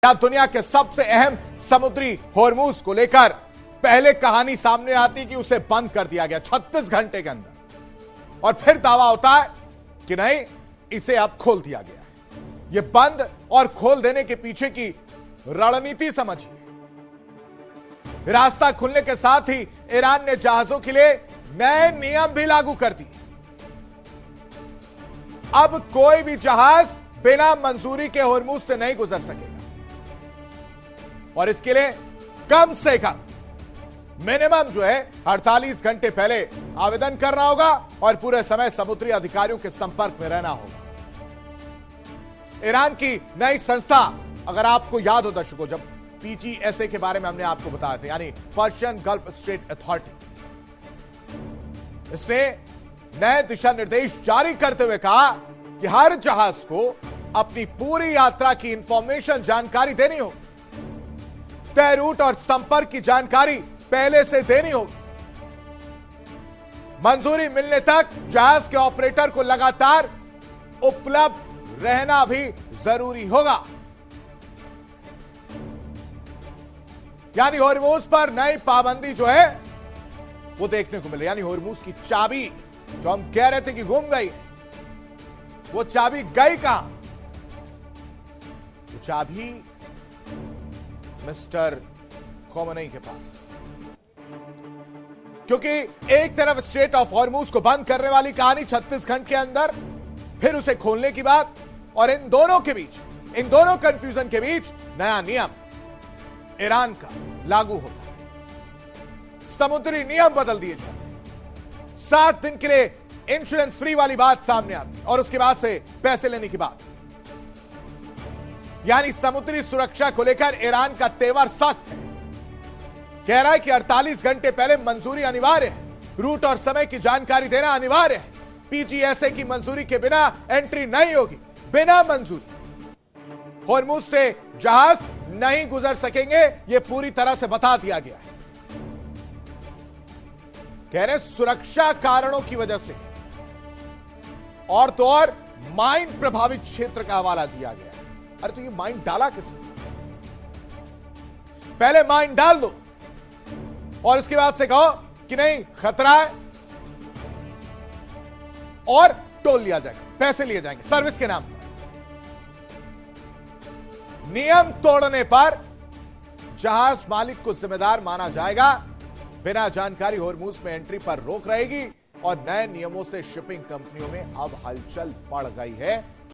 या दुनिया के सबसे अहम समुद्री होर्मुज को लेकर पहले कहानी सामने आती कि उसे बंद कर दिया गया 36 घंटे के अंदर, और फिर दावा होता है कि नहीं, इसे अब खोल दिया गया है। यह बंद और खोल देने के पीछे की रणनीति समझिए। रास्ता खुलने के साथ ही ईरान ने जहाजों के लिए नए नियम भी लागू कर दिए। अब कोई भी जहाज बिना मंजूरी के होर्मुज से नहीं गुजर सकेगा, और इसके लिए कम से कम मिनिमम जो है 48 घंटे पहले आवेदन करना होगा और पूरे समय समुद्री अधिकारियों के संपर्क में रहना होगा। ईरान की नई संस्था, अगर आपको याद हो दर्शकों, जब PGSA के बारे में हमने आपको बताया था, यानी पर्शियन गल्फ स्टेट अथॉरिटी, इसने नए दिशा निर्देश जारी करते हुए कहा कि हर जहाज को अपनी पूरी यात्रा की इंफॉर्मेशन, जानकारी देनी होगी। तय रूट और संपर्क की जानकारी पहले से देनी होगी। मंजूरी मिलने तक जहाज के ऑपरेटर को लगातार उपलब्ध रहना भी जरूरी होगा। यानी होर्मुज पर नई पाबंदी जो है वो देखने को मिले। यानी होर्मुज की चाबी जो हम कह रहे थे कि गुम गई, वो चाबी गई कहां? वो चाबी मिस्टर खोमेनी के पास, क्योंकि एक तरफ स्ट्रेट ऑफ हॉर्मुज को बंद करने वाली कहानी 36 घंटे के अंदर, फिर उसे खोलने की बात, और इन दोनों के बीच, इन दोनों कंफ्यूजन के बीच नया नियम ईरान का लागू होता है। समुद्री नियम बदल दिए जाते हैं। 60 दिन के लिए इंश्योरेंस फ्री वाली बात सामने आती है, और उसके बाद से पैसे लेने की बात। यानी समुद्री सुरक्षा को लेकर ईरान का तेवर सख्त है। कह रहा है कि 48 घंटे पहले मंजूरी अनिवार्य है, रूट और समय की जानकारी देना अनिवार्य है। PGSA की मंजूरी के बिना एंट्री नहीं होगी। बिना मंजूरी होर्मुज से जहाज नहीं गुजर सकेंगे, यह पूरी तरह से बता दिया गया है। कह रहे सुरक्षा कारणों की वजह से, और तो और माइन प्रभावित क्षेत्र का हवाला दिया गया। अरे तो ये माइन डाला किसने? पहले माइन डाल दो और इसके बाद से कहो कि नहीं, खतरा है, और टोल लिया जाएगा, पैसे लिए जाएंगे सर्विस के नाम पर। नियम तोड़ने पर जहाज मालिक को जिम्मेदार माना जाएगा। बिना जानकारी होर्मुज में एंट्री पर रोक रहेगी, और नए नियमों से शिपिंग कंपनियों में अब हलचल बढ़ गई है।